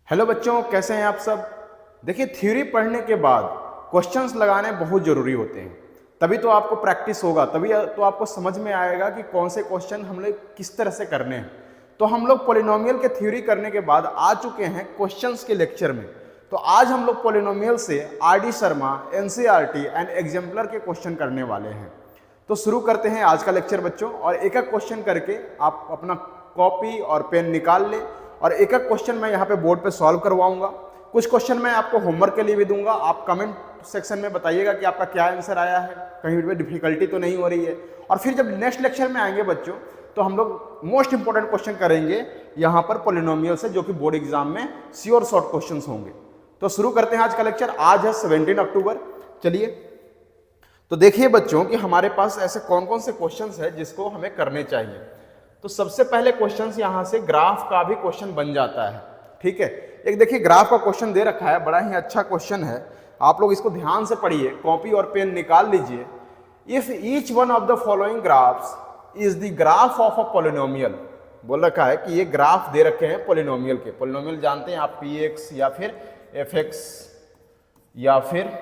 Hello बच्चों, कैसे हैं आप सब। देखिए, थ्योरी पढ़ने के बाद क्वेश्चंस लगाने बहुत ज़रूरी होते हैं। तभी तो आपको प्रैक्टिस होगा, तभी तो आपको समझ में आएगा कि कौन से क्वेश्चन हम लोग किस तरह से करने हैं। तो हम लोग पॉलिनोमियल के थ्योरी करने के बाद आ चुके हैं क्वेश्चंस के लेक्चर में। तो आज हम लोग पॉलिनोमियल से RD. Sharma, NCERT and exemplar के क्वेश्चन करने वाले हैं। तो शुरू करते हैं आज का लेक्चर बच्चों, और एक एक क्वेश्चन करके आप अपना कॉपी और पेन निकाल लें, और एक एक क्वेश्चन मैं यहाँ पे बोर्ड पे सॉल्व करवाऊंगा। कुछ क्वेश्चन मैं आपको होमवर्क के लिए भी दूंगा। आप कमेंट सेक्शन में बताइएगा कि आपका क्या आंसर आया है, कहीं भी डिफिकल्टी तो नहीं हो रही है। और फिर जब नेक्स्ट लेक्चर में आएंगे बच्चों, तो हम लोग मोस्ट इंपॉर्टेंट क्वेश्चन करेंगे यहाँ पर पॉलिनोमियल से, जो कि बोर्ड एग्जाम में श्योर शॉर्ट क्वेश्चन होंगे। तो शुरू करते हैं आज का लेक्चर। आज है 17 अक्टूबर। चलिए, तो देखिए बच्चों कि हमारे पास ऐसे कौन कौन से क्वेश्चंस हैं जिसको हमें करने चाहिए। तो सबसे पहले क्वेश्चंस यहाँ से ग्राफ का भी क्वेश्चन बन जाता है। ठीक है, एक देखिए ग्राफ का क्वेश्चन दे रखा है, बड़ा ही अच्छा क्वेश्चन है। आप लोग इसको ध्यान से पढ़िए, कॉपी और पेन निकाल लीजिए। If each one of the following graphs is the graph of a polynomial, बोल रखा है कि ये ग्राफ दे रखे हैं पॉलिनोमियल के। पॉलिनोमियल जानते हैं आप, px या फिर fx या फिर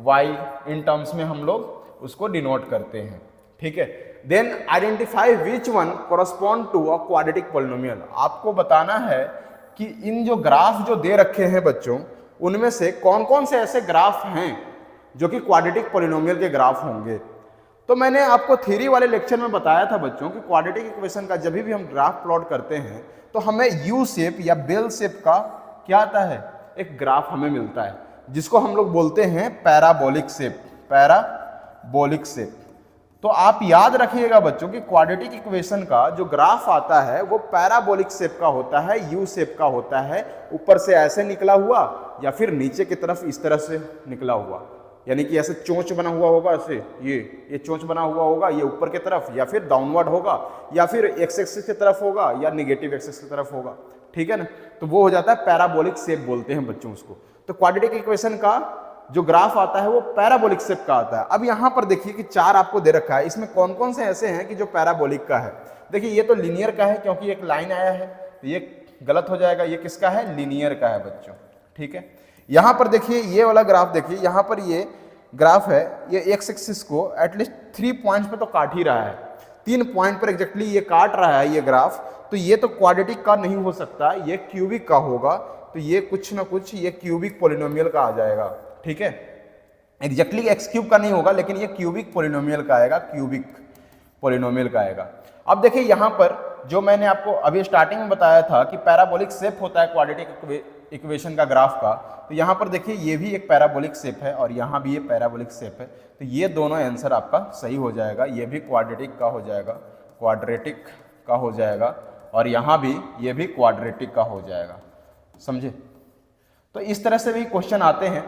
y, इन टर्म्स में हम लोग उसको डिनोट करते हैं। ठीक है, then identify which one correspond to a quadratic polynomial. आपको बताना है कि इन जो ग्राफ जो दे रखे हैं बच्चों, उनमें से कौन कौन से ऐसे ग्राफ हैं जो कि क्वाड्रेटिक पॉलिनोमियल के ग्राफ होंगे। तो मैंने आपको थ्योरी वाले लेक्चर में बताया था बच्चों कि क्वाड्रेटिक इक्वेशन का जब भी हम ग्राफ प्लॉट करते हैं तो हमें यू शेप या बेल शेप का क्या आता है, एक ग्राफ हमें मिलता है, जिसको हम लोग बोलते हैं पैराबोलिक शेप। Parabolic shape. तो आप याद रखिएगा बच्चों कि क्वाड्रेटिक इक्वेशन का जो ग्राफ आता है वो पैराबोलिक शेप का होता है, यू शेप का होता है। ऊपर से ऐसे निकला हुआ या फिर नीचे की तरफ इस तरह से निकला हुआ, यानी कि ऐसे चोंच बना हुआ होगा, ऐसे ये चोंच बना हुआ होगा, ये ऊपर की तरफ, या फिर डाउनवर्ड होगा, या फिर एक्स एक्सिस की तरफ होगा, या नेगेटिव एक्सिस की तरफ होगा। ठीक है ना, तो वो हो जाता है पैराबोलिक शेप बोलते हैं बच्चों उसको। तो क्वाड्रेटिक इक्वेशन का जो ग्राफ आता है वो पैराबोलिक शेप का आता है। अब यहाँ पर देखिए कि चार आपको दे रखा है, इसमें कौन कौन से ऐसे हैं कि जो पैराबोलिक का है। देखिए, ये तो लीनियर का है क्योंकि एक लाइन आया है, तो ये गलत हो जाएगा। ये किसका है, लीनियर का है बच्चों। ठीक है, यहाँ पर देखिए ये वाला ग्राफ देखिए, यहाँ पर ये ग्राफ है, ये एक्स एक्सिस को एटलीस्ट 3 पॉइंट्स पे तो काट ही रहा है। 3 पॉइंट पर एग्जैक्टली ये काट रहा है ये ग्राफ। तो ये तो क्वाड्रेटिक का नहीं हो सकता, ये क्यूबिक का होगा। तो ये कुछ ना कुछ ये क्यूबिक पॉलिनोमियल का आ जाएगा। ठीक है, एग्जैक्टली एक्स क्यूब का नहीं होगा, लेकिन ये क्यूबिक पॉलिनोमियल का आएगा, क्यूबिक पॉलिनोमियल का आएगा। अब देखिए यहाँ पर जो मैंने आपको अभी स्टार्टिंग में बताया था कि पैराबोलिक शेप होता है क्वाड्रेटिक इक्वेशन का ग्राफ का, तो यहाँ पर देखिए ये भी एक पैराबोलिक शेप है और यहाँ भी ये पैराबोलिक शेप है। तो ये दोनों आंसर आपका सही हो जाएगा। ये भी क्वाड्रेटिक का हो जाएगा, क्वाड्रेटिक का हो जाएगा, और यहाँ भी ये भी क्वाड्रेटिक का हो जाएगा। समझे? तो इस तरह से भी क्वेश्चन आते हैं,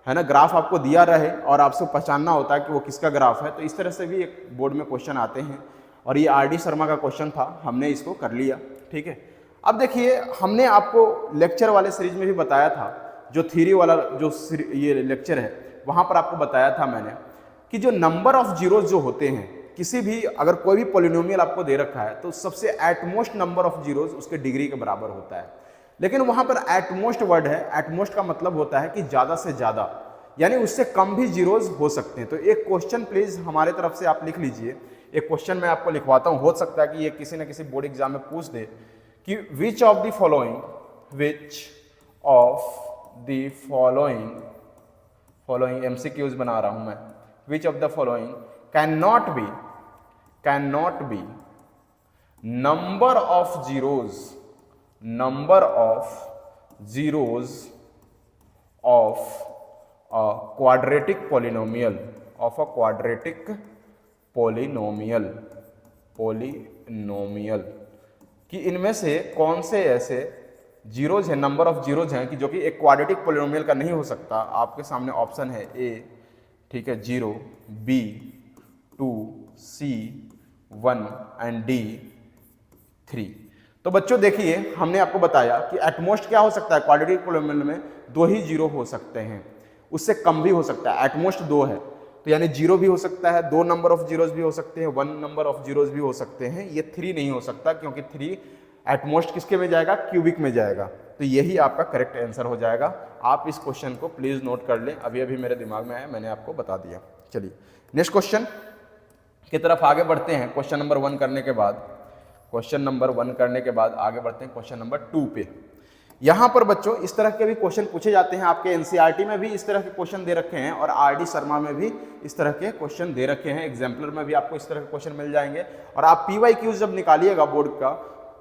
है ना। ग्राफ आपको दिया रहे और आपसे पहचानना होता है कि वो किसका ग्राफ है। तो इस तरह से भी एक बोर्ड में क्वेश्चन आते हैं, और ये आर.डी. शर्मा का क्वेश्चन था, हमने इसको कर लिया। ठीक है, अब देखिए हमने आपको लेक्चर वाले सीरीज में भी बताया था, जो थ्योरी वाला जो ये लेक्चर है वहाँ पर आपको बताया था मैंने कि जो नंबर ऑफ जीरोज जो होते हैं, किसी भी अगर कोई भी पॉलिनोमियल आपको दे रखा है तो सबसे एटमोस्ट नंबर ऑफ जीरोज उसके डिग्री के बराबर होता है। लेकिन वहां पर एटमोस्ट वर्ड है, एटमोस्ट का मतलब होता है कि ज्यादा से ज्यादा, यानी उससे कम भी जीरोज हो सकते हैं। तो एक क्वेश्चन प्लीज हमारे तरफ से आप लिख लीजिए। एक क्वेश्चन मैं आपको लिखवाता हूं, हो सकता है कि ये किसी न किसी बोर्ड एग्जाम में पूछ दे कि which of the following MCQs बना रहा हूं मैं, which of the following can not be number of zeros of a quadratic polynomial कि इनमें से कौन से ऐसे जीरोज हैं, नंबर ऑफ जीरोज हैं कि जो कि एक क्वाड्रेटिक पॉलिनोमियल का नहीं हो सकता। आपके सामने ऑप्शन है ए, ठीक है, 0, बी 2, सी 1 एंड डी 3। तो बच्चों देखिए हमने आपको बताया कि एटमोस्ट क्या हो सकता है, क्वाड्रेटिक पॉलिनोमियल में 2 ही जीरो हो सकते हैं, उससे कम भी हो सकता है। एटमोस्ट 2 है, तो यानी 0 भी हो सकता है, 2 नंबर ऑफ जीरोज भी हो सकते हैं, 1 नंबर ऑफ जीरोज भी हो सकते हैं। ये 3 नहीं हो सकता, क्योंकि 3 एटमोस्ट किसके में जाएगा, क्यूबिक में जाएगा। तो यही आपका करेक्ट आंसर हो जाएगा। आप इस क्वेश्चन को प्लीज़ नोट कर लें, अभी अभी मेरे दिमाग में आया, मैंने आपको बता दिया। चलिए नेक्स्ट क्वेश्चन की तरफ आगे बढ़ते हैं। क्वेश्चन नंबर 1 करने के बाद आगे बढ़ते हैं क्वेश्चन नंबर 2 पे। यहाँ पर बच्चों इस तरह के भी क्वेश्चन पूछे जाते हैं, आपके एनसीईआरटी में भी इस तरह के क्वेश्चन दे रखे हैं और आरडी शर्मा में भी इस तरह के क्वेश्चन दे रखे हैं, एग्जाम्पलर में भी आपको इस तरह के क्वेश्चन मिल जाएंगे। और आप PYQ जब निकालिएगा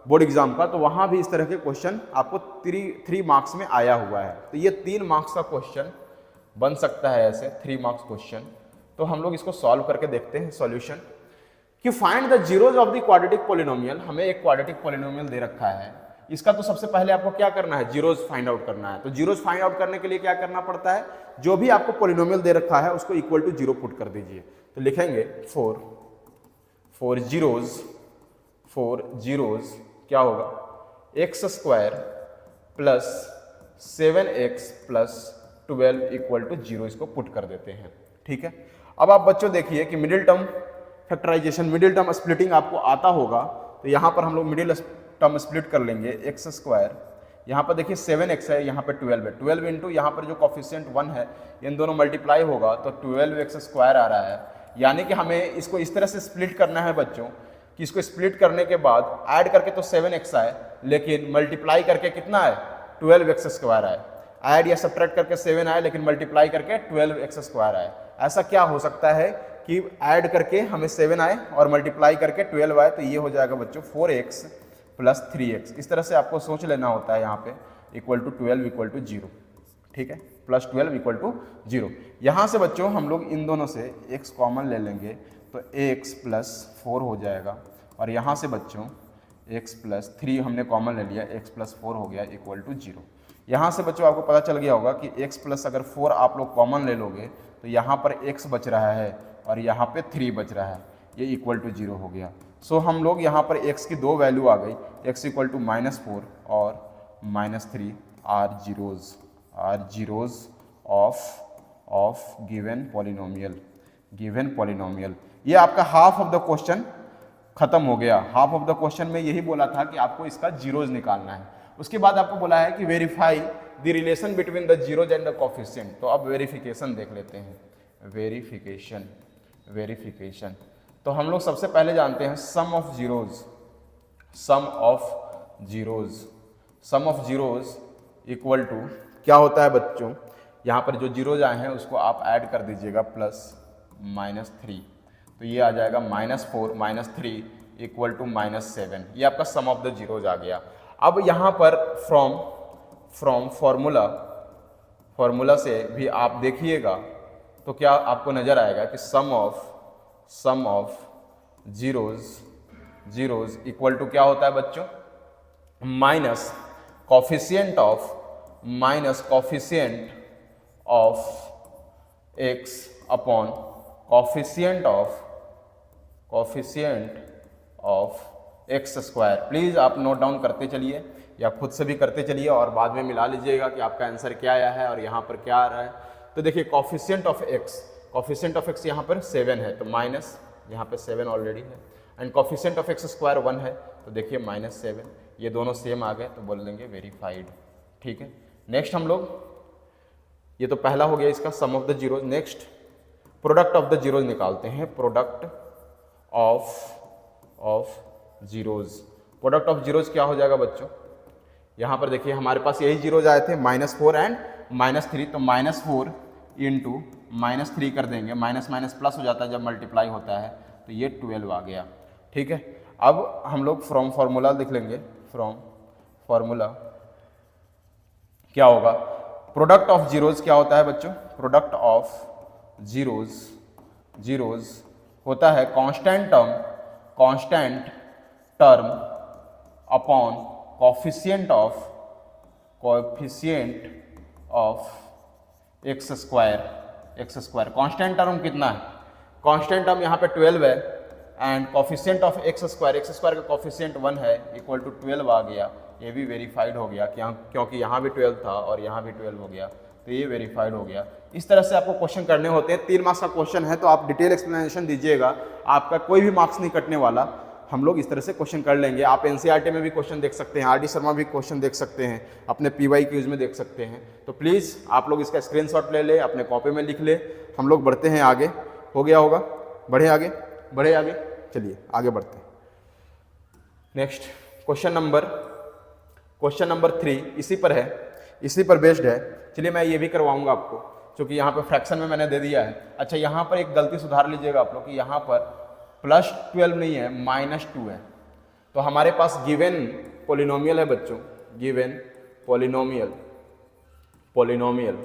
बोर्ड एग्जाम का, तो वहाँ भी इस तरह के क्वेश्चन आपको 3 मार्क्स में आया हुआ है। तो ये 3 मार्क्स का क्वेश्चन बन सकता है ऐसे 3 मार्क्स क्वेश्चन। तो हम लोग इसको सॉल्व करके देखते हैं सॉल्यूशन कि find the zeros of the quadratic polynomial. हमें एक क्वाड्रेटिक पॉलिनोमियल दे रखा है, इसका तो सबसे पहले आपको क्या करना है, जीरोज फाइंड आउट करना है। तो जीरोज फाइंड आउट करने के लिए क्या करना पड़ता है, जो भी आपको पॉलिनोमियल दे रखा है उसको इक्वल टू 0 पुट कर दीजिए। तो लिखेंगे 4 जीरोज क्या होगा, x² plus 7x plus 12 equal to 0, इसको पुट कर देते हैं। ठीक है, अब आप बच्चों देखिए कि middle term factorization, middle term splitting आपको आता होगा। तो यहाँ पर हम लोग मिडिल टर्म स्प्लिट कर लेंगे, x², यहाँ पर देखिए 7x है, यहाँ पे 12 है, 12 इंटू यहाँ पर जो कॉफिशिएंट 1 है, इन दोनों मल्टीप्लाई होगा तो 12x² आ रहा है। यानी कि हमें इसको इस तरह से स्प्लिट करना है बच्चों कि इसको स्प्लिट करने के बाद ऐड करके तो 7x आए, लेकिन मल्टीप्लाई करके कितना है, 12x² आए। ऐड या सब्ट्रैक्ट करके 7 आए, लेकिन मल्टीप्लाई करके 12x² आए। ऐसा क्या हो सकता है कि ऐड करके हमें 7 आए और मल्टीप्लाई करके 12 आए, तो ये हो जाएगा बच्चों 4x प्लस 3x। इस तरह से आपको सोच लेना होता है यहाँ पे, इक्वल टू 12 इक्वल टू 0। ठीक है, प्लस 12 इक्वल टू 0। यहाँ से बच्चों हम लोग इन दोनों से x कॉमन ले लेंगे तो x प्लस 4 हो जाएगा, और यहाँ से बच्चों x प्लस 3 हमने कॉमन ले लिया, x प्लस 4 हो गया इक्वल टू 0। यहाँ से बच्चों आपको पता चल गया होगा कि x प्लस अगर 4 आप लोग कॉमन ले लोगे तो यहाँ पर x बच रहा है और यहाँ पे 3 बच रहा है, ये इक्वल टू 0 हो गया। सो हम लोग यहाँ पर x की 2 वैल्यू आ गई, x इक्वल टू -4 और -3 are zeros of given polynomial. ये आपका हाफ ऑफ द क्वेश्चन खत्म हो गया। हाफ ऑफ द क्वेश्चन में यही बोला था कि आपको इसका जीरोज निकालना है। उसके बाद आपको बोला है कि verify the relation between the zeros and the coefficient. तो अब वेरिफिकेशन देख लेते हैं, वेरिफिकेशन। तो हम लोग सबसे पहले जानते हैं सम ऑफ जीरोज इक्वल टू क्या होता है बच्चों, यहाँ पर जो जीरोज आए हैं उसको आप ऐड कर दीजिएगा प्लस -3, तो ये आ जाएगा -4 -3 इक्वल टू -7। ये आपका सम ऑफ द जीरोज आ गया। अब यहाँ पर फ्रॉम फॉर्मूला से भी आप देखिएगा तो क्या आपको नजर आएगा कि सम ऑफ जीरोज इक्वल टू क्या होता है बच्चों, minus coefficient of x upon coefficient of x²। Please आप नोट डाउन करते चलिए या खुद से भी करते चलिए और बाद में मिला लीजिएगा कि आपका आंसर क्या आया है और यहाँ पर क्या आ रहा है। तो देखिए कॉफिशिएंट ऑफ x यहाँ पर 7 है, तो माइनस यहाँ पे 7 ऑलरेडी है, एंड कॉफिशिएंट ऑफ x² 1 है, तो देखिए -7, ये दोनों सेम आ गए तो बोल देंगे वेरीफाइड। ठीक है, नेक्स्ट हम लोग, ये तो पहला हो गया इसका sum of the zeros. Next product of the zeros निकालते हैं, प्रोडक्ट ऑफ जीरोज क्या हो जाएगा बच्चों, यहाँ पर देखिए हमारे पास यही जीरोज आए थे, -4 एंड -3, तो -4 इंटू -3 कर देंगे, माइनस माइनस प्लस हो जाता है जब मल्टीप्लाई होता है, तो ये 12 आ गया। ठीक है, अब हम लोग फ्रॉम फार्मूला लिख लेंगे, फ्रॉम फार्मूला क्या होगा, प्रोडक्ट ऑफ जीरोज क्या होता है बच्चों, प्रोडक्ट ऑफ जीरोज होता है constant term upon coefficient of x²। Constant term कितना है, कांस्टेंट टर्म यहाँ पे 12 है, एंड कोफिशिएंट ऑफ x² का कोफिशिएंट 1 है, इक्वल टू 12 आ गया। ये भी वेरीफाइड हो गया क्योंकि यहाँ भी 12 था और यहाँ भी 12 हो गया, तो ये वेरीफाइड हो गया। इस तरह से आपको क्वेश्चन करने होते हैं। 3 मार्क्स का क्वेश्चन है तो आप डिटेल एक्सप्लेनेशन दीजिएगा, आपका कोई भी मार्क्स नहीं कटने वाला। हम लोग इस तरह से क्वेश्चन कर लेंगे। आप एनसीईआरटी में भी क्वेश्चन देख सकते हैं, आरडी शर्मा भी क्वेश्चन देख सकते हैं, अपने पीवाई क्यूज में देख सकते हैं। तो प्लीज़ आप लोग इसका स्क्रीनशॉट ले ले, अपने कॉपी में लिख ले। हम लोग बढ़ते हैं आगे। हो गया होगा? बढ़े आगे, बढ़े आगे, चलिए आगे बढ़ते हैं। नेक्स्ट क्वेश्चन नंबर 3 इसी पर है, इसी पर बेस्ड है। चलिए मैं ये भी करवाऊंगा आपको, क्योंकि यहाँ पे फ्रैक्शन में मैंने दे दिया है। अच्छा, यहाँ पर एक गलती सुधार लीजिएगा आप लोग कि यहाँ पर +12 नहीं है, -2 है। तो हमारे पास गिवन पोलिनोमियल है बच्चों, गिवन पोलिनोमियल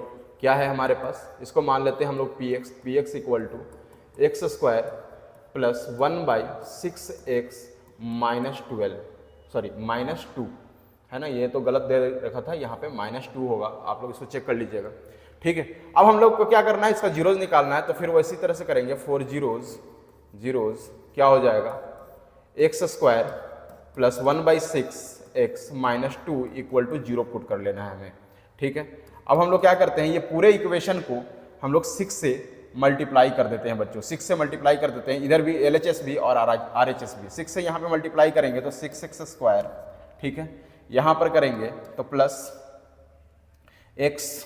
क्या है हमारे पास? इसको मान लेते हैं हम लोग px equal to x² + 1/6x -2 है ना। ये तो गलत दे रखा था, यहाँ पे -2 होगा, आप लोग इसको चेक कर लीजिएगा। ठीक है, अब हम लोग को क्या करना है, इसका जीरोज निकालना है। तो फिर वो इसी तरह से करेंगे, 4 जीरोज क्या हो जाएगा, x² + 1/6x -2 equal to 0 put कर लेना है हमें। ठीक है, अब हम लोग क्या करते हैं, ये पूरे इक्वेशन को हम लोग 6 से मल्टीप्लाई कर देते हैं बच्चों, 6 से मल्टीप्लाई कर देते हैं। इधर भी LHS भी और RHS भी 6 से यहाँ पे मल्टीप्लाई करेंगे तो 6x²। ठीक है, यहाँ पर करेंगे तो +x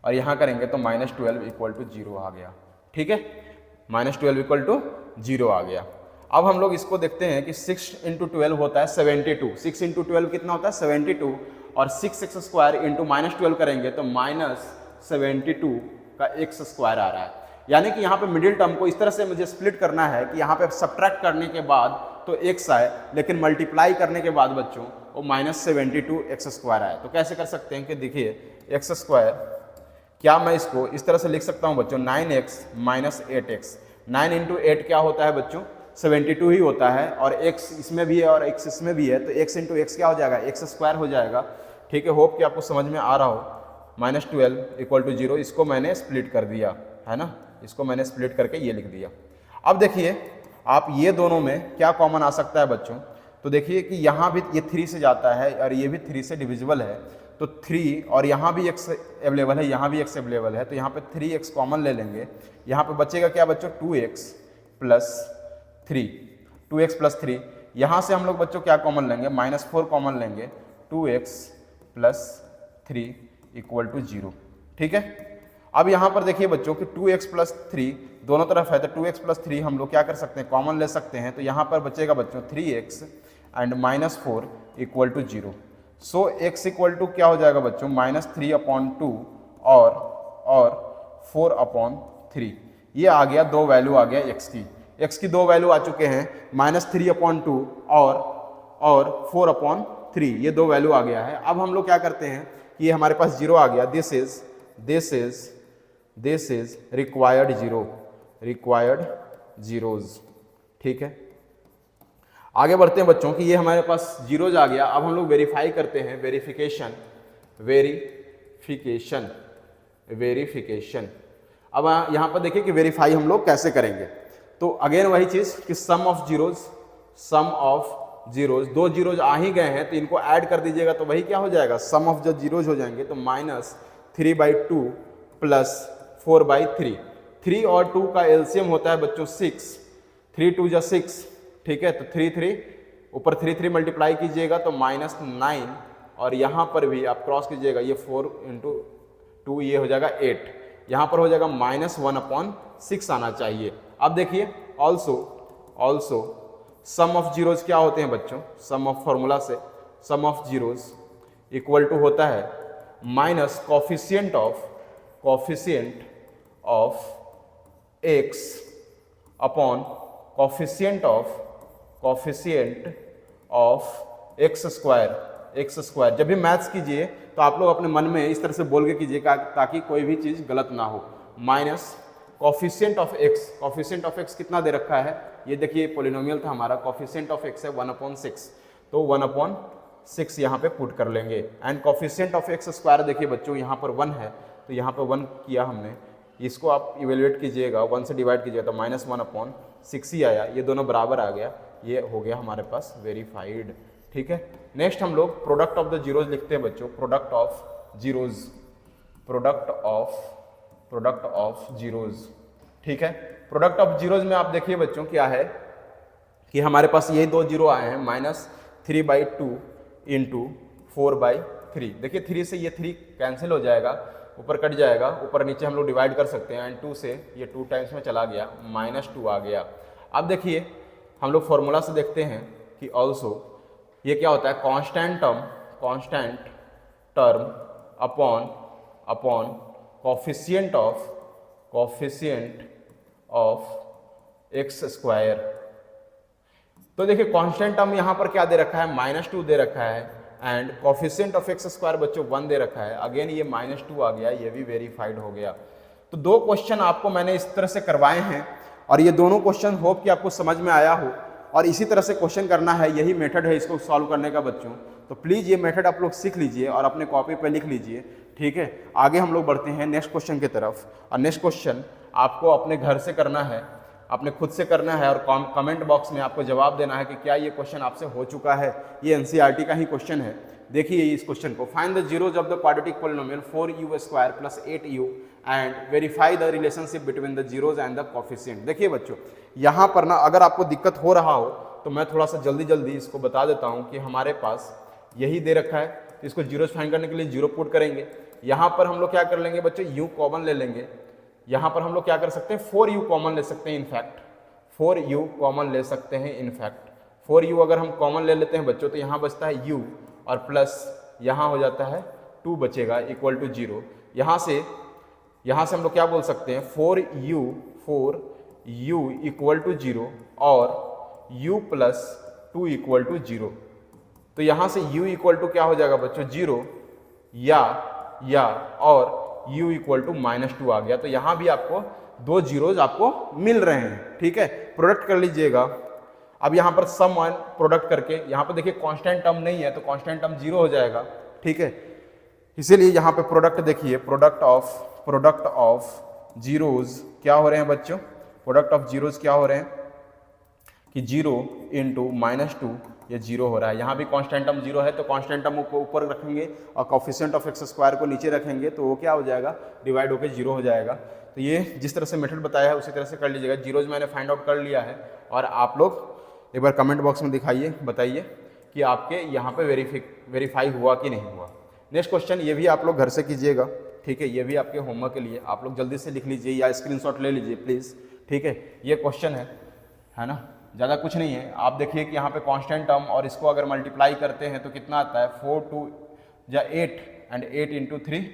और यहाँ करेंगे तो -12 इक्वल टू 0 आ गया। ठीक है, -12 इक्वल टू 0 आ गया। अब हम लोग इसको देखते हैं कि 6 × 12 होता है 72। 6 × 12 कितना होता है 72, और 6x² इंटू -12 करेंगे तो -72 का x² आ रहा है। यानी कि यहाँ पे मिडिल टर्म को इस तरह से मुझे स्प्लिट करना है कि यहाँ पे सब्ट्रैक्ट करने के बाद तो x आए, लेकिन मल्टीप्लाई करने के बाद बच्चों वो -72 x² आए। तो कैसे कर सकते हैं कि देखिए x², क्या मैं इसको इस तरह से लिख सकता हूँ बच्चों, 9x - 8x। 9 × 8 क्या होता है बच्चों, 72 ही होता है, और x इसमें भी है और x इसमें भी है, तो x × x क्या हो जाएगा, x² हो जाएगा। ठीक है, होप कि आपको समझ में आ रहा हो। -12 इक्वल टू 0, इसको मैंने स्प्लिट कर दिया है ना, इसको मैंने स्प्लिट करके ये लिख दिया। अब देखिए आप ये दोनों में क्या कॉमन आ सकता है बच्चों, तो देखिए कि यहाँ भी ये 3 से जाता है और ये भी 3 से डिविजिबल है, तो 3 और यहाँ भी x अवेलेबल है, यहाँ भी x अवेलेबल है, तो यहाँ पे 3x कॉमन ले लेंगे। यहाँ पे बचेगा क्या बच्चों, 2x + 3। यहाँ से हम लोग बच्चों क्या कॉमन लेंगे, -4 कॉमन लेंगे, 2x + 3 इक्वल टू 0। ठीक है, अब यहाँ पर देखिए बच्चों कि 2x + 3 दोनों तरफ है, तो 2x + 3 हम लोग क्या कर सकते हैं, कॉमन ले सकते हैं। तो यहाँ पर बचेगा बच्चों 3x and -4 equal to 0। So x equal to क्या हो जाएगा बच्चों, -3/2 और 4/3। ये आ गया, दो वैल्यू आ गया x की दो वैल्यू आ चुके हैं, -3/2 और 4/3, ये दो वैल्यू आ गया है। अब हम लोग क्या करते हैं कि ये हमारे पास 0 आ गया, दिस इज रिक्वायर्ड जीरोज। ठीक है, आगे बढ़ते हैं बच्चों कि ये हमारे पास जीरोज आ गया। अब हम लोग वेरीफाई करते हैं, वेरिफिकेशन। अब यहाँ पर देखिए कि वेरीफाई हम लोग कैसे करेंगे। तो अगेन वही चीज़ कि सम ऑफ जीरोज, दो जीरोज आ ही गए हैं तो इनको ऐड कर दीजिएगा, तो वही क्या हो जाएगा, सम ऑफ जब जीरोज हो जाएंगे तो -3/2 + 4/3। 3 और 2 का एलसीएम होता है बच्चों 6, 3 × 2 = 6। ठीक है, तो 3 ऊपर 3 मल्टीप्लाई कीजिएगा तो -9, और यहाँ पर भी आप क्रॉस कीजिएगा, ये 4 × 2 ये हो जाएगा 8, यहाँ पर हो जाएगा -1/6 आना चाहिए। अब देखिए ऑल्सो सम ऑफ जीरोज क्या होते हैं बच्चों, सम ऑफ फॉर्मूला से सम ऑफ जीरोज इक्वल टू होता है minus coefficient of x upon coefficient of x²। जब भी मैथ्स कीजिए तो आप लोग अपने मन में इस तरह से बोल के कीजिए ताकि कोई भी चीज़ गलत ना हो। माइनस कोफिशिएंट ऑफ x कितना दे रखा है, ये देखिए पोलिनोमियल था हमारा, कोफिशिएंट ऑफ x है 1/6, तो 1/6 यहाँ पे पुट कर लेंगे। एंड कोफिशिएंट ऑफ x² देखिए बच्चों यहाँ पर 1 है, तो यहाँ पर 1 किया हमने, इसको आप इवेल्युएट कीजिएगा, 1 से डिवाइड कीजिएगा तो -1/6 ही आया, ये दोनों बराबर आ गया, ये हो गया हमारे पास वेरीफाइड। ठीक है, नेक्स्ट हम लोग प्रोडक्ट ऑफ द जीरोज लिखते हैं बच्चों, प्रोडक्ट ऑफ जीरोज। ठीक है, प्रोडक्ट ऑफ जीरोज में आप देखिए बच्चों क्या है कि हमारे पास ये दो जीरो आए हैं, -3/2 इंटू 4/3। देखिए 3 से ये 3 कैंसिल हो जाएगा, ऊपर कट जाएगा, ऊपर नीचे हम लोग डिवाइड कर सकते हैं, एंड 2 से ये 2 टाइम्स में चला गया, -2 आ गया। अब देखिए हम लोग फॉर्मूला से देखते हैं कि ऑल्सो ये क्या होता है, constant term upon coefficient of x square. तो देखिए कांस्टेंट टर्म यहाँ पर क्या दे रखा है, -2 दे रखा है, and coefficient of x square बच्चों 1 दे रखा है। अगेन ये -2 आ गया, ये भी वेरीफाइड हो गया। तो दो क्वेश्चन आपको मैंने इस तरह से करवाए हैं, और ये दोनों क्वेश्चन होप कि आपको समझ में आया हो, और इसी तरह से क्वेश्चन करना है, यही मेथड है इसको सॉल्व करने का बच्चों। तो प्लीज़ ये मेथड आप लोग सीख लीजिए और अपने कॉपी पे लिख लीजिए, ठीक है। आगे हम लोग बढ़ते हैं नेक्स्ट क्वेश्चन की तरफ, और नेक्स्ट क्वेश्चन आपको अपने घर से करना है, अपने खुद से करना है, और कमेंट बॉक्स में आपको जवाब देना है कि क्या ये क्वेश्चन आपसे हो चुका है। ये एनसीईआरटी का ही क्वेश्चन है। देखिए इस क्वेश्चन को, find the zeros of the quadratic polynomial 4u² + 8u and verify the relationship between the zeros and the coefficient. देखिए बच्चों यहाँ पर ना अगर आपको दिक्कत हो रहा हो तो मैं थोड़ा सा जल्दी इसको बता देता हूँ कि हमारे पास यही दे रखा है, तो इसको जीरोज फाइंड करने के लिए जीरो पुट करेंगे। यहाँ पर हम लोग क्या कर लेंगे बच्चों, u कॉमन ले लेंगे। यहाँ पर हम लोग क्या कर सकते हैं, 4u कॉमन ले सकते हैं, इनफैक्ट 4u कॉमन ले सकते हैं, इनफैक्ट 4u अगर हम कॉमन ले लेते हैं बच्चों तो यहाँ बचता है u, और प्लस यहाँ हो जाता है 2 बचेगा इक्वल टू 0। यहाँ से हम लोग क्या बोल सकते हैं, 4u इक्वल टू 0 और u + 2 इक्वल टू 0। तो यहाँ से u इक्वल टू क्या हो जाएगा बच्चों, 0 या और u इक्वल टू -2 आ गया। तो यहाँ भी आपको दो जीरोज आपको मिल रहे हैं, ठीक है। प्रोडक्ट कर लीजिएगा। अब यहाँ पर सम वन प्रोडक्ट करके, यहाँ पर देखिए कांस्टेंट टर्म नहीं है तो कांस्टेंट टर्म 0 हो जाएगा, ठीक है। इसीलिए यहाँ पे प्रोडक्ट देखिए, प्रोडक्ट ऑफ जीरोज क्या हो रहे हैं बच्चों, प्रोडक्ट ऑफ जीरोज क्या हो रहे हैं कि 0 इंटू -2 ये 0 हो रहा है। यहाँ भी कांस्टेंट टर्म 0 है तो कांस्टेंट टर्म को ऊपर रखेंगे और कोफिशिएंट ऑफ एक्स स्क्वायर को नीचे रखेंगे, तो वो क्या हो जाएगा, डिवाइड होकर 0 हो जाएगा। तो ये जिस तरह से मेथड बताया है उसी तरह से कर लीजिएगा। जीरोज मैंने फाइंड आउट कर लिया है, और आप लोग एक बार कमेंट बॉक्स में दिखाइए, बताइए कि आपके यहाँ पे वेरीफाई हुआ कि नहीं हुआ। नेक्स्ट क्वेश्चन ये भी आप लोग घर से कीजिएगा, ठीक है। ये भी आपके होमवर्क के लिए, आप लोग जल्दी से लिख लीजिए या स्क्रीनशॉट ले लीजिए प्लीज़, ठीक है। ये क्वेश्चन है ना, ज़्यादा कुछ नहीं है। आप देखिए कि यहाँ पे कांस्टेंट टर्म और इसको अगर मल्टीप्लाई करते हैं तो कितना आता है, 4 2 या 8 एंड 8 इंटू 3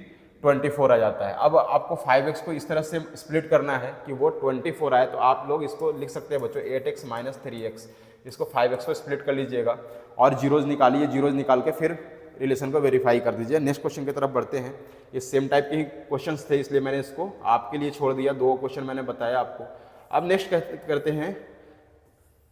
24 आ जाता है। अब आपको 5x को इस तरह से स्प्लिट करना है कि वो 24 आए, तो आप लोग इसको लिख सकते हैं बच्चों 8x - 3x। इसको 5x को स्प्लिट कर लीजिएगा और जीरोज निकालिए, जीरोज निकाल के फिर रिलेशन को वेरीफाई कर दीजिए। नेक्स्ट क्वेश्चन की तरफ बढ़ते हैं। ये सेम टाइप के ही क्वेश्चंस थे, इसलिए मैंने इसको आपके लिए छोड़ दिया, 2 क्वेश्चन मैंने बताया आपको। अब नेक्स्ट करते हैं,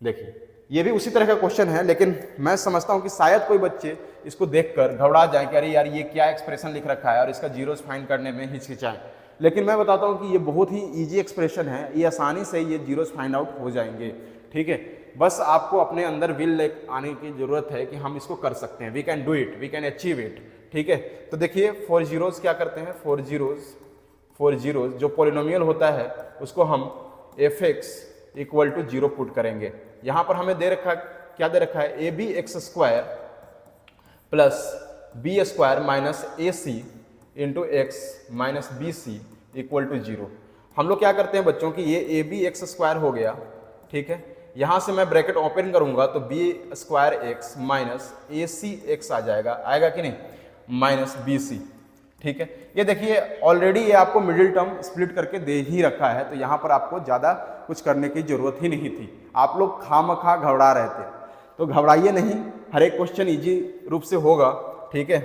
देखिए ये भी उसी तरह का क्वेश्चन है, लेकिन मैं समझता हूँ कि शायद कोई बच्चे इसको देखकर घबरा जाए कि अरे यार ये क्या एक्सप्रेशन लिख रखा है, और इसका जीरोज फाइंड करने में हिचकिचाएं। लेकिन मैं बताता हूँ कि ये बहुत ही इजी एक्सप्रेशन है, ये आसानी से ये जीरोज फाइंड आउट हो जाएंगे, ठीक है। बस आपको अपने अंदर विल आने की जरूरत है कि हम इसको कर सकते हैं, we can do it, we can achieve it, ठीक है। तो देखिए 4 जीरोज क्या करते हैं, 4 जीरोज जो पोलिनोमियल होता है उसको हम fx इक्वल टू 0 पुट करेंगे। यहाँ पर हमें दे रखा, क्या दे रखा है, ab² plus b² minus ac into x minus bc equal to 0। हम लोग क्या करते हैं बच्चों कि ये abx² हो गया, ठीक है। यहाँ से मैं ब्रैकेट ओपन करूंगा तो b² माइनस ac आ जाएगा, आएगा कि नहीं, माइनस bc, ठीक है। ये देखिए ऑलरेडी ये आपको मिडिल टर्म स्प्लिट करके दे ही रखा है, तो यहाँ पर आपको ज़्यादा कुछ करने की जरूरत ही नहीं थी। आप लोग खामखा घबरा रहे थे, तो घबराइए नहीं, हर एक क्वेश्चन इजी रूप से होगा, ठीक है।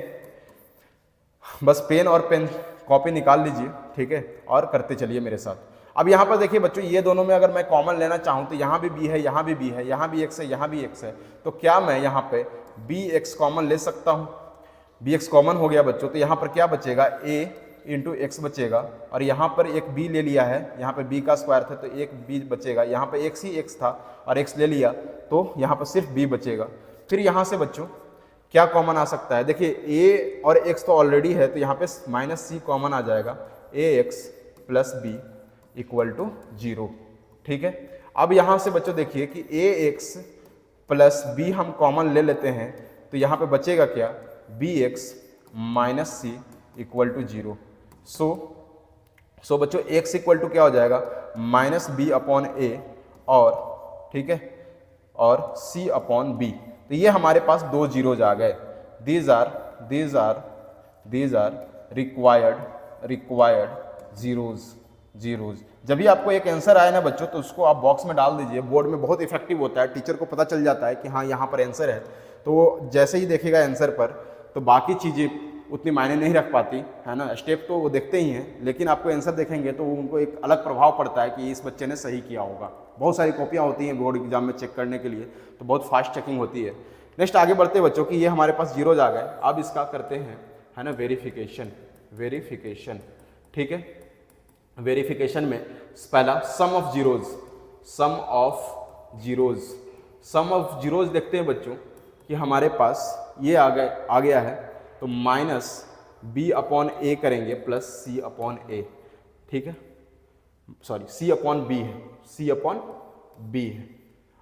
बस पेन और पेन कॉपी निकाल लीजिए, ठीक है, और करते चलिए मेरे साथ। अब यहाँ पर देखिए बच्चों, ये दोनों में अगर मैं कॉमन लेना चाहूँ तो यहाँ भी b है, यहाँ भी b है, यहाँ भी x है, यहाँ भी x है, तो क्या मैं यहाँ पे bx कॉमन ले सकता हूँ। bx कॉमन हो गया बच्चों, तो यहाँ पर क्या बचेगा, a इंटू एक्स बचेगा, और यहाँ पर एक b ले लिया है, यहाँ पे b का स्क्वायर था तो एक b बचेगा, यहाँ पे x ही x था और x ले लिया तो यहाँ पर सिर्फ b बचेगा। फिर यहाँ से बच्चों क्या कॉमन आ सकता है, देखिए a और x तो ऑलरेडी है, तो यहाँ पे -c कॉमन आ जाएगा, ax plus b equal to 0, ठीक है। अब यहाँ से बच्चों देखिए कि ax प्लस बी हम कॉमन ले लेते हैं तो यहाँ पे बचेगा क्या, B X minus C equal to 0। So बच्चों एक्स इक्वल टू क्या हो जाएगा, माइनस बी अपॉन ए, और ठीक है, और सी अपॉन बी। तो ये हमारे पास दो जीरोज आ गए। These are required zeros. जब भी आपको एक आंसर आए ना बच्चों, तो उसको आप बॉक्स में डाल दीजिए। बोर्ड में बहुत इफेक्टिव होता है, टीचर को पता चल जाता है कि हाँ यहाँ पर आंसर है, तो वो जैसे ही देखेगा आंसर पर, तो बाकी चीज़ें उतनी मायने नहीं रख पाती है ना। स्टेप तो वो देखते ही हैं, लेकिन आपको आंसर देखेंगे तो उनको एक अलग प्रभाव पड़ता है कि इस बच्चे ने सही किया होगा। बहुत सारी कॉपियाँ होती हैं बोर्ड एग्जाम में चेक करने के लिए, तो बहुत फास्ट चेकिंग होती है। नेक्स्ट आगे बढ़ते हैं बच्चों कि ये हमारे पास जीरोज आ गए। अब इसका करते हैं है ना वेरिफिकेशन। ठीक है, वेरिफिकेशन में पहला सम ऑफ जीरोज देखते हैं बच्चों कि हमारे पास ये आ गया है, तो माइनस बी अपॉन ए करेंगे प्लस सी अपॉन ए। ठीक है, सॉरी सी अपॉन बी है।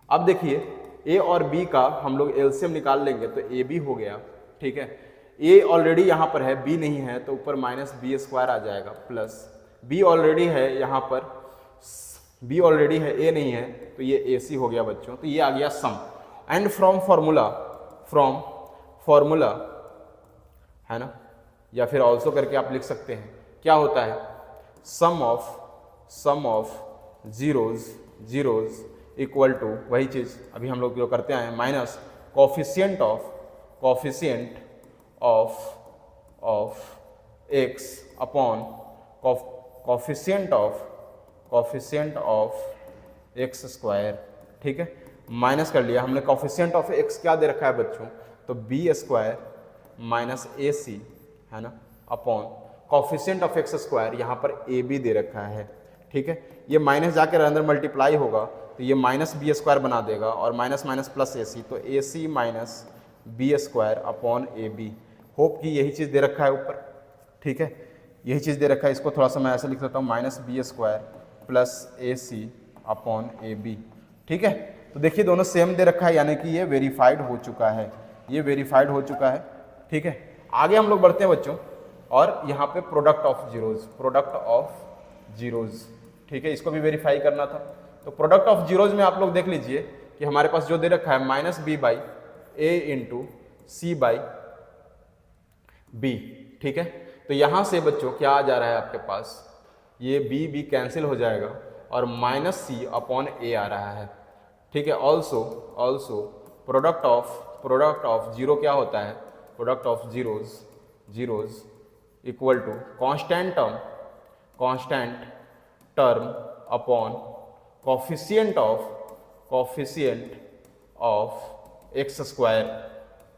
अब देखिए ए और बी का हम लोग एलसीएम निकाल लेंगे तो ए बी हो गया। ठीक है, ए ऑलरेडी यहाँ पर है, बी नहीं है, तो ऊपर माइनस बी स्क्वायर आ जाएगा, प्लस बी ऑलरेडी है यहाँ पर, बी ऑलरेडी है, ए नहीं है, तो ये ए सी हो गया बच्चों। तो ये आ गया सम। एंड फ्रॉम फॉर्मूला है ना, या फिर ऑल्सो करके आप लिख सकते हैं। क्या होता है, sum of zeros equal to वही चीज अभी हम लोग जो करते हैं, minus coefficient of x upon coefficient of x square. ठीक है, माइनस कर लिया हमने। कोफिशिएंट ऑफ एक्स क्या दे रखा है बच्चों, तो बी स्क्वायर माइनस ए सी है ना, upon coefficient of x square, यहाँ पर ए बी दे रखा है। ठीक है, ये माइनस जाकर अंदर मल्टीप्लाई होगा तो ये माइनस बी स्क्वायर बना देगा, और minus minus plus A C, तो A C minus B square upon A B. Hope कि यही चीज़ दे रखा है ऊपर। ठीक है, यही चीज़ दे रखा है। इसको थोड़ा सा मैं ऐसे लिख देता हूँ, minus B square plus A C upon A B. ठीक है, तो देखिए दोनों सेम दे रखा है, यानी कि ये वेरीफाइड हो चुका है, ठीक है, आगे हम लोग बढ़ते हैं बच्चों, और यहाँ पे प्रोडक्ट ऑफ जीरोज। ठीक है, इसको भी वेरीफाई करना था। तो प्रोडक्ट ऑफ जीरोज में आप लोग देख लीजिए कि हमारे पास जो दे रखा है, minus B by A into C by B. ठीक है, तो यहाँ से बच्चों क्या आ जा रहा है आपके पास, ये बी कैंसिल हो जाएगा और माइनस सी अपॉन ए आ रहा है। ठीक है, ऑल्सो प्रोडक्ट ऑफ जीरो क्या होता है, product of zeros equal to constant term upon coefficient of x square.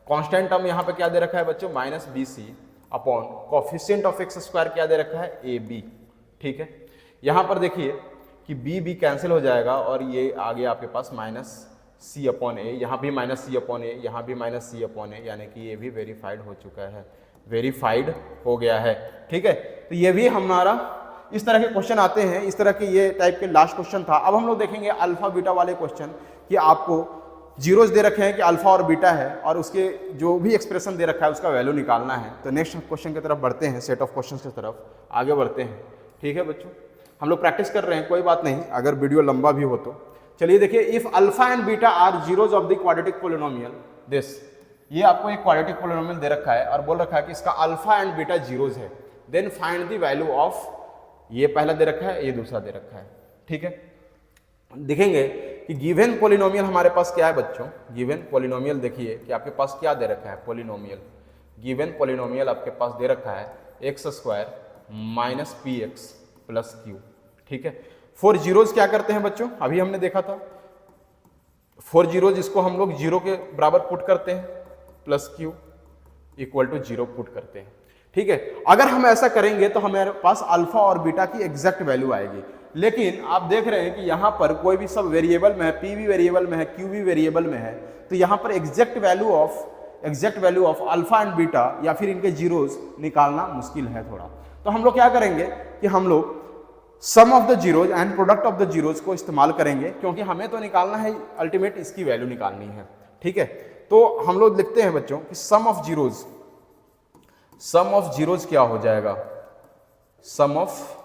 Constant term यहाँ पे क्या दे रखा है बच्चों, minus B C upon coefficient of x square क्या दे रखा है, ए बी। ठीक है, यहाँ पर देखिए कि बी कैंसिल हो जाएगा और ये आ गया आपके पास माइनस सी अपॉन ए, यहाँ भी माइनस सी अपॉन ए, यहाँ भी माइनस सी अपॉन ए, यानी कि ये भी वेरीफाइड हो चुका है, वेरीफाइड हो गया है। ठीक है, तो ये भी हमारा इस तरह के क्वेश्चन आते हैं, इस तरह के ये टाइप के लास्ट क्वेश्चन था। अब हम लोग देखेंगे अल्फा बीटा वाले क्वेश्चन कि आपको जीरोज दे रखे हैं कि अल्फा और बीटा है, और उसके जो भी एक्सप्रेशन दे रखा है उसका वैल्यू निकालना है। तो नेक्स्ट क्वेश्चन की तरफ बढ़ते हैं, सेट ऑफ क्वेश्चन की तरफ आगे बढ़ते हैं। ठीक है बच्चों, हम लोग प्रैक्टिस कर रहे हैं, कोई बात नहीं अगर वीडियो लंबा भी हो तो। चलिए देखिए, if alpha and beta are zeros of the quadratic polynomial this, ये आपको एक क्वाड्रेटिक पोलिनोमियल दे रखा है और बोल रखा है कि इसका अल्फा एंड बीटा जीरोज है, then find the value of, ये पहला दे रखा है, ये दूसरा दे रखा है। ठीक है, देखेंगे कि गिवन पोलिनोमियल हमारे पास क्या है बच्चों, गिवन पोलिनोमियल देखिए कि आपके पास क्या दे रखा है, पोलिनोमियल, गिवन पोलिनोमियल आपके पास दे रखा है x square minus P x plus Q. ठीक है, फोर जीरोज क्या करते हैं बच्चों, अभी हमने देखा था, फोर जीरोज इसको हम लोग जीरो के बराबर पुट करते हैं, plus Q equal to zero put करते हैं। ठीक है, अगर हम ऐसा करेंगे तो हमारे पास अल्फा और बीटा की एग्जैक्ट वैल्यू आएगी, लेकिन आप देख रहे हैं कि यहाँ पर कोई भी सब वेरिएबल में है, पी भी वेरिएबल में है, क्यू भी वेरिएबल में है, तो यहाँ पर exact value of alpha and beta या फिर इनके जीरोज निकालना मुश्किल है थोड़ा। तो हम लोग क्या करेंगे कि हम लोग sum of the zeros and product of the zeros को इस्तेमाल करेंगे, क्योंकि हमें तो निकालना है अल्टीमेट इसकी वैल्यू निकालनी है, ठीक है। तो हम लोग लिखते हैं बच्चों कि सम ऑफ जीरोज क्या हो जाएगा, सम ऑफ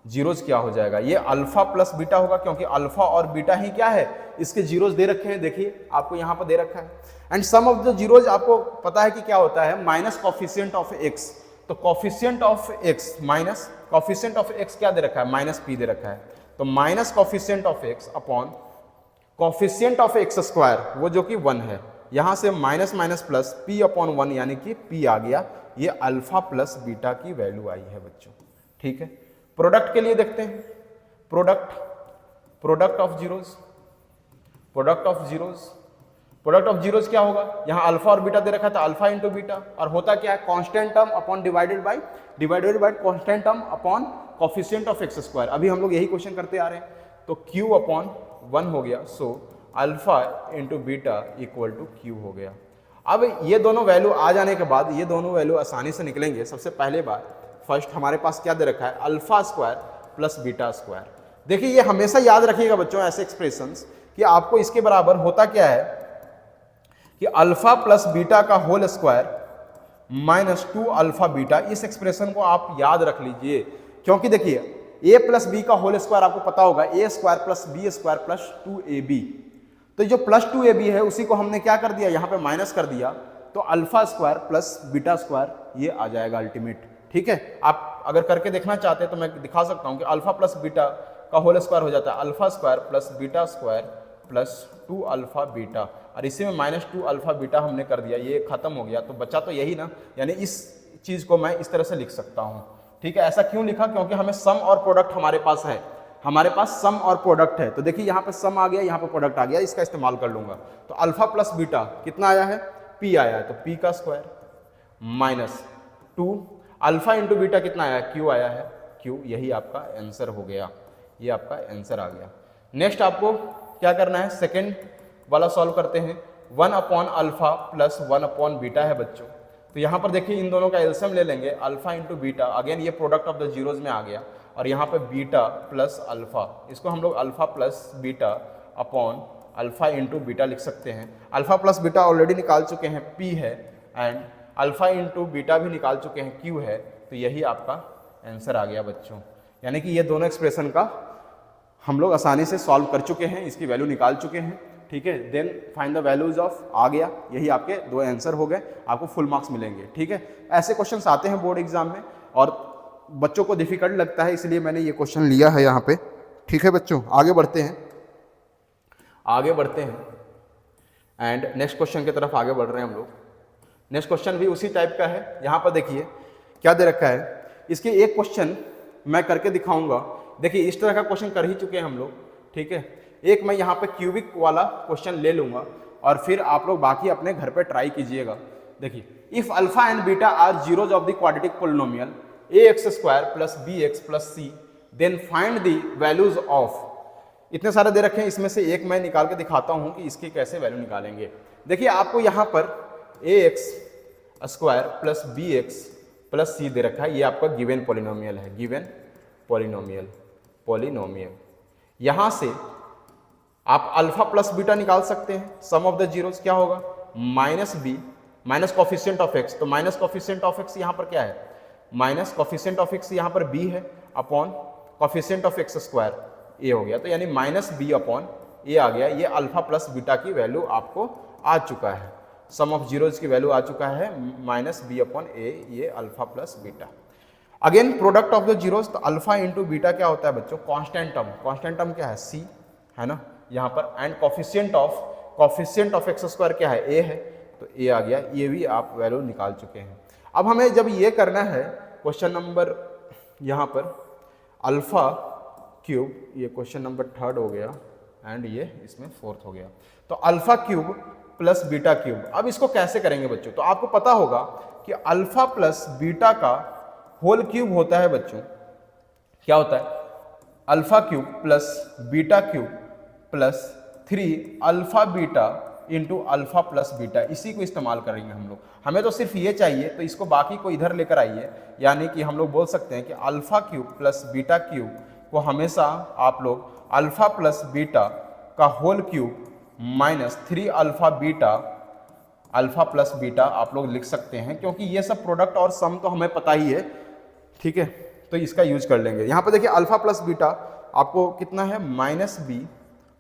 जीरोज क्या हो जाएगा, ये अल्फा प्लस बीटा होगा, क्योंकि अल्फा और बीटा ही क्या है, इसके जीरोज दे रखे हैं, देखिए आपको यहां पर दे रखा है। And sum of the zeros आपको पता है कि क्या होता है, माइनस कॉफिशिएंट ऑफ एक्स। तो coefficient of X minus coefficient of X क्या दे रखा है, माइनस पी दे रखा है। तो minus coefficient of x upon coefficient of x square, वो जो कि 1 है, यहां से minus minus plus P upon 1, यानी कि पी आ गया, ये अल्फा प्लस बीटा की वैल्यू आई है बच्चों, ठीक है। प्रोडक्ट के लिए देखते हैं, प्रोडक्ट ऑफ जीरोज क्या होगा, यहां अल्फा और बीटा दे रखा था, अल्फा इंटू बीटा, और होता क्या है, constant term upon divided by constant term upon coefficient of x square. अभी हम लोग यही क्वेश्चन करते आ रहे हैं, तो क्यू अपॉन 1 हो गया, so alpha into beta equal to Q हो गया। अब ये दोनों वैल्यू आ जाने के बाद ये दोनों वैल्यू आसानी से निकलेंगे। सबसे पहले बार फर्स्ट हमारे पास क्या दे रखा है, alpha square plus beta square. देखिए ये हमेशा याद रखिएगा बच्चों ऐसे एक्सप्रेशंस, कि आपको इसके बराबर होता क्या है कि अल्फा प्लस बीटा का whole square minus 2 alpha beta. इस एक्सप्रेशन को आप याद रख लीजिए, क्योंकि देखिए a प्लस बी का होल स्क्वायर आपको पता होगा, a square plus b square plus 2ab। तो जो प्लस 2ab है उसी को हमने क्या कर दिया, यहाँ पे माइनस कर दिया, तो alpha square plus beta square ये आ जाएगा अल्टीमेट, ठीक है। आप अगर करके देखना चाहते हैं तो मैं दिखा सकता हूं कि अल्फा प्लस बीटा का होल स्क्वायर हो जाता है alpha square plus beta square plus 2 alpha beta, और इसी में माइनस 2 अल्फा बीटा हमने कर दिया, ये खत्म हो गया, तो बचा तो यही ना, यानी इस चीज को मैं इस तरह से लिख सकता हूं, ठीक है। ऐसा क्यों लिखा, क्योंकि हमें सम और प्रोडक्ट हमारे पास है, हमारे पास सम और प्रोडक्ट है। तो देखिए यहाँ पे सम आ गया, यहाँ पे प्रोडक्ट आ गया, इसका इस्तेमाल कर लूंगा। तो अल्फा प्लस बीटा कितना आया है, पी आया है, तो पी का square minus 2 alpha into beta कितना आया, क्यू आया है, क्यू, यही आपका आंसर हो गया, ये आपका आंसर आ गया। नेक्स्ट आपको क्या करना है, सेकंड वाला सॉल्व करते हैं। 1 upon alpha plus 1 upon beta है बच्चों, तो यहाँ पर देखिए इन दोनों का एलसीएम ले लेंगे, अल्फा इंटू बीटा, अगेन ये प्रोडक्ट ऑफ द जीरोज में आ गया, और यहाँ पे बीटा प्लस अल्फा, इसको हम लोग alpha plus beta upon alpha into beta लिख सकते हैं। अल्फा प्लस बीटा ऑलरेडी निकाल चुके हैं, पी है, एंड अल्फा इंटू बीटा भी निकाल चुके हैं, क्यू है, तो यही आपका आंसर आ गया बच्चों। यानी कि ये दोनों एक्सप्रेशन का हम लोग आसानी से सॉल्व कर चुके हैं, इसकी वैल्यू निकाल चुके हैं, ठीक है। Then find the values of आ गया, यही आपके 2 आंसर हो गए, आपको फुल मार्क्स मिलेंगे, ठीक है। ऐसे क्वेश्चंस आते हैं बोर्ड एग्जाम में, और बच्चों को डिफिकल्ट लगता है, इसलिए मैंने ये क्वेश्चन लिया है यहाँ पे, ठीक है बच्चों। आगे बढ़ते हैं एंड नेक्स्ट क्वेश्चन की तरफ आगे बढ़ रहे हैं हम लोग। नेक्स्ट क्वेश्चन भी उसी टाइप का है, यहाँ पर देखिए क्या दे रखा है, इसके एक क्वेश्चन मैं करके दिखाऊंगा। देखिए इस तरह का क्वेश्चन कर ही चुके हैं हम लोग, ठीक है। एक मैं यहाँ पे क्यूबिक वाला क्वेश्चन ले लूंगा, और फिर आप लोग बाकी अपने घर पे ट्राई कीजिएगा। देखिए, if alpha and beta are zeros of the quadratic polynomial ax square plus bx plus c, then find the values of, इतने सारे दे रखे हैं, इसमें से एक मैं निकाल के दिखाता हूं कि इसकी कैसे वैल्यू निकालेंगे। देखिए आपको यहाँ पर ax square plus bx plus c दे रखा है, ये आपका गिवन पोलिनोमियल है, गिवन पोलिनोमियल। यहां से आप अल्फा प्लस बीटा निकाल सकते हैं। सम ऑफ द जीरोस क्या होगा, minus B minus coefficient of X, तो माइनस कॉफिशिएंट ऑफ एक्स यहाँ पर क्या है, माइनस कॉफिशिएंट ऑफ एक्स यहाँ पर बी है, upon coefficient of x square a हो गया, तो यानी माइनस बी अपॉन ए आ गया। ये अल्फा प्लस बीटा की वैल्यू आपको आ चुका है, सम ऑफ जीरोज की वैल्यू आ चुका है माइनस बी अपॉन ए, ये alpha plus beta. Again product of the zeros, तो अल्फा इंटू बीटा क्या होता है बच्चों, कांस्टेंट टर्म क्या है, सी है ना यहाँ पर, and coefficient of x square क्या है, ए है, तो ए आ गया, ये भी आप वैल्यू निकाल चुके हैं। अब हमें जब ये करना है क्वेश्चन नंबर यहाँ पर अल्फा क्यूब, ये क्वेश्चन नंबर 3 हो गया, एंड ये इसमें 4th हो गया, तो alpha cube plus beta cube. अब इसको कैसे करेंगे बच्चों, तो आपको पता होगा कि अल्फा प्लस बीटा का होल क्यूब होता है बच्चों, क्या होता है, alpha cube plus beta cube plus 3 alpha beta into alpha plus beta, इसी को इस्तेमाल करेंगे हम लोग। हमें तो सिर्फ ये चाहिए, तो इसको बाकी को इधर लेकर आइए, यानी कि हम लोग बोल सकते हैं कि alpha cube plus beta cube को हमेशा आप लोग अल्फा प्लस बीटा का whole cube minus 3 alpha plus beta आप लोग लिख सकते हैं, क्योंकि ये सब प्रोडक्ट और सम तो हमें पता ही है, ठीक है। तो इसका यूज कर लेंगे। यहाँ पर देखिए अल्फा प्लस बीटा आपको कितना है, माइनस बी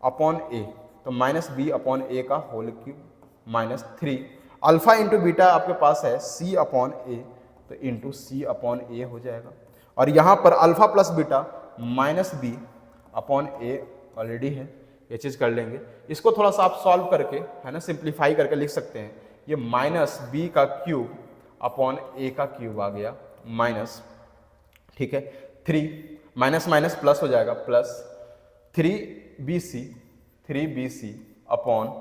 अपॉन ए, तो माइनस बी अपॉन ए का whole cube minus 3 alpha into beta आपके पास है सी अपॉन ए, तो इंटू सी अपॉन ए हो जाएगा। और यहाँ पर alpha plus beta minus b upon a already है, ये चीज़ कर लेंगे। इसको थोड़ा सा आप सॉल्व करके, है ना, सिंप्लीफाई करके लिख सकते हैं। ये माइनस बी का क्यूब अपॉन ए का क्यूब आ गया माइनस, ठीक है, 3 माइनस माइनस प्लस हो जाएगा, प्लस 3bc अपॉन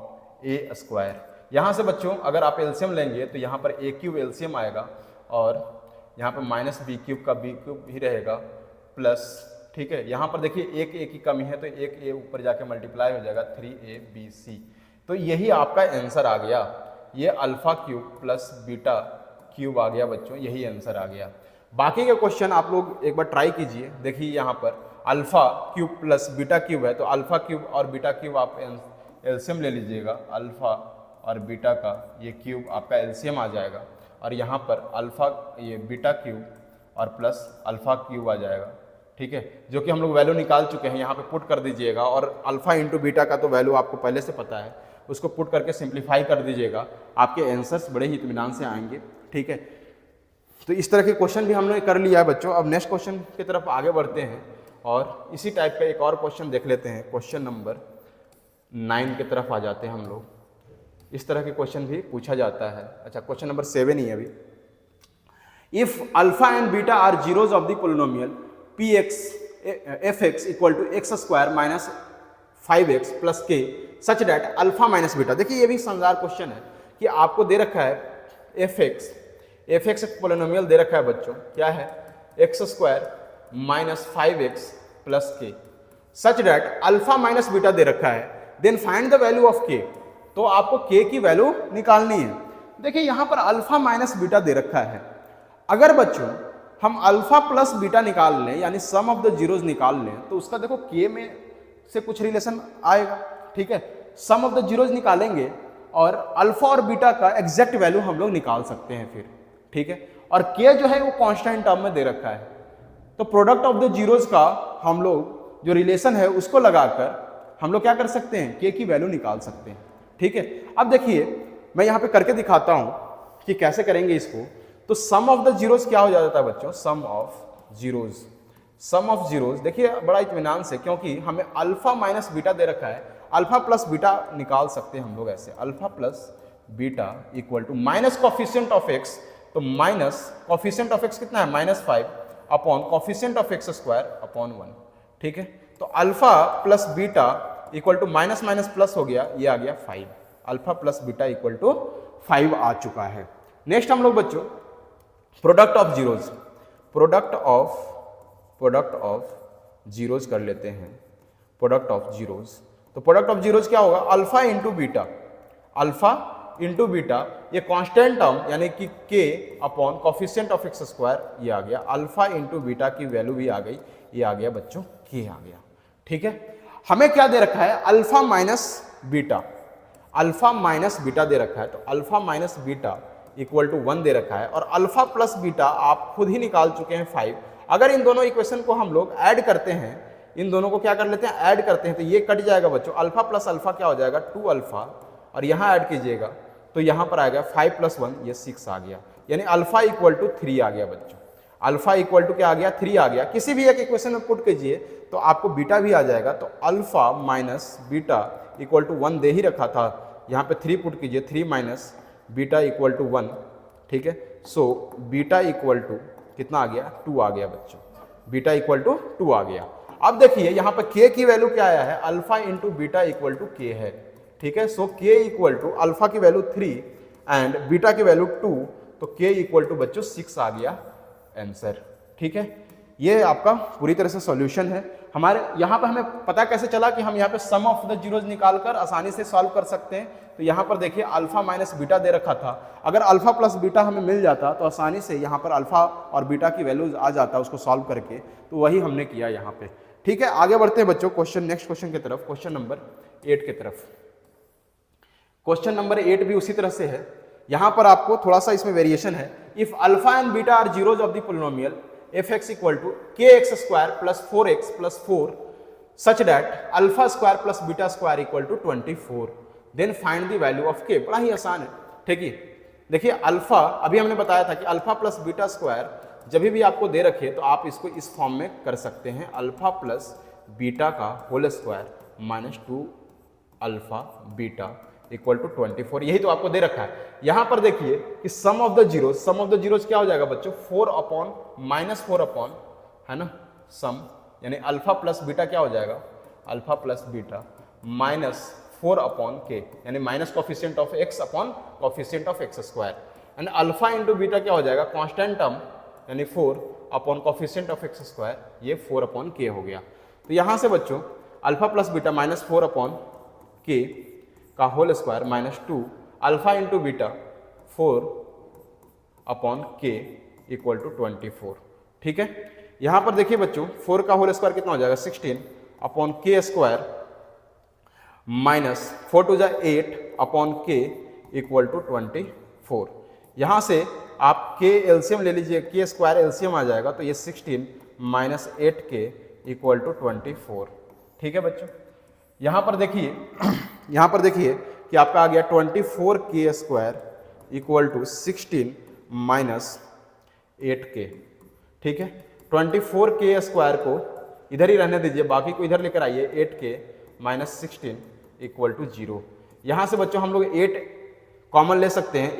ए स्क्वायर। यहाँ से बच्चों अगर आप एलसीएम लेंगे तो यहाँ पर ए क्यूब एलसीएम आएगा, और यहाँ पर माइनस बी क्यूब का बी क्यूब भी रहेगा, प्लस, ठीक है। यहाँ पर देखिए एक ए की कमी है, तो एक ए ऊपर जाके मल्टीप्लाई हो जाएगा 3abc। तो यही आपका आंसर आ गया, ये alpha cube plus beta cube आ गया बच्चों, यही आंसर आ गया। बाकी के क्वेश्चन आप लोग एक बार ट्राई कीजिए। देखिए यहाँ पर alpha cube plus beta cube है, तो अल्फा क्यूब और बीटा क्यूब आप एलसीएम ले लीजिएगा, अल्फा और बीटा का ये क्यूब आपका एलसीएम आ जाएगा, और यहाँ पर अल्फा ये बीटा क्यूब और प्लस अल्फा क्यूब आ जाएगा, ठीक है, जो कि हम लोग वैल्यू निकाल चुके हैं। यहाँ पे पुट कर दीजिएगा, और अल्फा इंटू बीटा का तो वैल्यू आपको पहले से पता है, उसको पुट करके सिंप्लीफाई कर दीजिएगा, आपके आंसर्स बड़े ही इत्मीनान से आएंगे, ठीक है। तो इस तरह के क्वेश्चन भी हमने कर लिया है बच्चों। अब नेक्स्ट क्वेश्चन की तरफ आगे बढ़ते हैं, और इसी टाइप का एक और क्वेश्चन देख लेते हैं। क्वेश्चन नंबर 9 की तरफ आ जाते हैं हम लोग। इस तरह के क्वेश्चन भी पूछा जाता है। अच्छा, क्वेश्चन नंबर 7 ही है अभी। If alpha and beta are zeros of the polynomial f x equal to x square minus 5x plus k such that alpha minus beta. देखिए ये भी शानदार क्वेश्चन है कि आपको दे रखा है एफ एक्स एक पोलिनोमियल दे रखा है बच्चों, क्या है, x square minus 5x plus k such that alpha minus beta दे रखा है, then find the value of k. तो आपको के की वैल्यू निकालनी है। देखिए यहाँ पर अल्फा माइनस बीटा दे रखा है। अगर बच्चों हम अल्फा प्लस बीटा निकाल लें, यानी सम ऑफ द जीरोज निकाल लें, तो उसका देखो के में से कुछ रिलेशन आएगा, ठीक है। सम ऑफ द जीरोज निकालेंगे और अल्फा और बीटा का एग्जैक्ट वैल्यू हम लोग निकाल सकते हैं फिर, ठीक है। और के जो है वो कांस्टेंट टर्म में दे रखा है, तो प्रोडक्ट ऑफ द जीरोज का हम लोग जो रिलेशन है उसको लगाकर हम लोग क्या कर सकते हैं, के की वैल्यू निकाल सकते हैं, ठीक है। अब देखिए मैं यहाँ पे करके दिखाता हूँ कि कैसे करेंगे इसको। तो सम ऑफ द जीरोज क्या हो जाता है बच्चों, सम ऑफ जीरोज देखिए बड़ा इत्मीनान से, क्योंकि हमें अल्फा माइनस बीटा दे रखा है, अल्फा प्लस बीटा निकाल सकते हैं हम लोग ऐसे, alpha plus beta equal to minus coefficient of X, तो माइनस कॉफिशिएंट ऑफ एक्स कितना है, -5 upon coefficient of x square upon 1, ठीक है। तो alpha plus beta equal to minus minus plus हो गया, ये आ गया 5, alpha plus beta equal to 5 आ चुका है। नेक्स्ट हम लोग बच्चों प्रोडक्ट ऑफ जीरोज कर लेते हैं। प्रोडक्ट ऑफ जीरोज, तो प्रोडक्ट ऑफ जीरोज क्या होगा, अल्फा इंटू बीटा, ये कांस्टेंट टर्म यानी कि के upon coefficient of x square, ये आ गया। अल्फा इंटू बीटा की वैल्यू भी आ गई, ये आ गया बच्चों के आ गया, ठीक है। हमें क्या दे रखा है, अल्फा माइनस बीटा दे रखा है, तो alpha minus beta equal to 1 दे रखा है, और अल्फा प्लस बीटा आप खुद ही निकाल चुके हैं 5। अगर इन दोनों इक्वेशन को हम लोग ऐड करते हैं, इन दोनों को क्या कर लेते हैं, ऐड करते हैं, तो ये कट जाएगा बच्चों, अल्फा प्लस अल्फा क्या हो जाएगा, 2 अल्फा, और यहाँ ऐड कीजिएगा तो यहाँ पर आएगा 5 + 1, ये 6 आ गया, यानी अल्फा इक्वल टू 3 आ गया बच्चों। अल्फा इक्वल टू क्या आ गया, 3 आ गया। किसी भी एक इक्वेशन में पुट कीजिए तो आपको बीटा भी आ जाएगा, तो alpha minus beta equal to 1 दे ही रखा था, यहाँ पे 3 पुट कीजिए, 3 माइनस बीटा इक्वल टू 1, ठीक है। सो बीटा इक्वल टू कितना आ गया, 2 आ गया बच्चों, बीटा इक्वल टू 2 आ गया। अब देखिए यहाँ पर के की वैल्यू क्या आया है, alpha into beta equal to K है, ठीक है। So K equal to alpha की वैल्यू 3 एंड बीटा की वैल्यू 2, तो के इक्वल टू बच्चों 6 आ गया आंसर, ठीक है। ये आपका पूरी तरह से सॉल्यूशन है। हमारे यहाँ पर हमें पता कैसे चला कि हम यहाँ पे सम ऑफ द जीरोज निकालकर आसानी से सॉल्व कर सकते हैं। तो यहाँ पर देखिए अल्फा माइनस बीटा दे रखा था, अगर अल्फा प्लस बीटा हमें मिल जाता तो आसानी से यहाँ पर अल्फा और बीटा की वैल्यूज आ जाता उसको सॉल्व करके, तो वही हमने किया यहाँ पे, ठीक है, आगे बढ़ते हैं बच्चों क्वेश्चन, नेक्स्ट क्वेश्चन की तरफ, क्वेश्चन नंबर 8 की तरफ। क्वेश्चन नंबर 8 भी उसी तरह से है। यहां पर आपको थोड़ा सा इसमें वेरिएशन है। If alpha and beta are zeros of the polynomial f x equal to k x square plus 4x plus 4 such that alpha square plus beta square equal to 24, then find the value of k. बड़ा ही आसान है, ठीक है। देखिए alpha, अभी हमने बताया था कि अल्फा प्लस बीटा स्क्वायर जब भी आपको दे रखे तो आप इसको इस फॉर्म में कर सकते हैं, अल्फा प्लस बीटा का whole square minus 2 alpha beta equal to 24, यही तो आपको दे रखा है। यहां पर देखिए कि सम ऑफ द जीरोज क्या हो जाएगा बच्चों, 4 अपॉन माइनस 4 अपॉन, है ना, सम, यानी अल्फा प्लस बीटा क्या हो जाएगा, alpha plus beta minus 4 upon के, यानी minus coefficient of x upon coefficient of x square, and alpha into beta क्या हो जाएगा, कांस्टेंट टर्म यानी 4 upon coefficient of x square, ये 4 अपॉन के हो गया। तो यहां से बच्चों alpha plus beta minus 4 upon K का whole square minus 2 alpha into beta 4 upon K equal to 24, ठीक है। यहां पर देखिए बच्चों 4 का होल स्क्वायर कितना हो जाएगा, 16 अपॉन के स्क्वायर माइनस 4 टू जा 8 अपॉन के इक्वल टू 24। यहां से आप के एलसीएम ले लीजिए, के स्क्वायर एलसीएम आ जाएगा, तो ये 16 माइनस 8 के इक्वल टू 24, ठीक है बच्चों। यहां पर देखिए कि आपका आ गया 24 के स्क्वायर इक्वल टू 16 माइनस 8 के, ठीक है। 24 के स्क्वायर को इधर ही रहने दीजिए, बाकी को इधर लेकर आइए, 8 के माइनस 16 इक्वल टू 0। यहां से बच्चों हम लोग 8 कॉमन ले सकते हैं,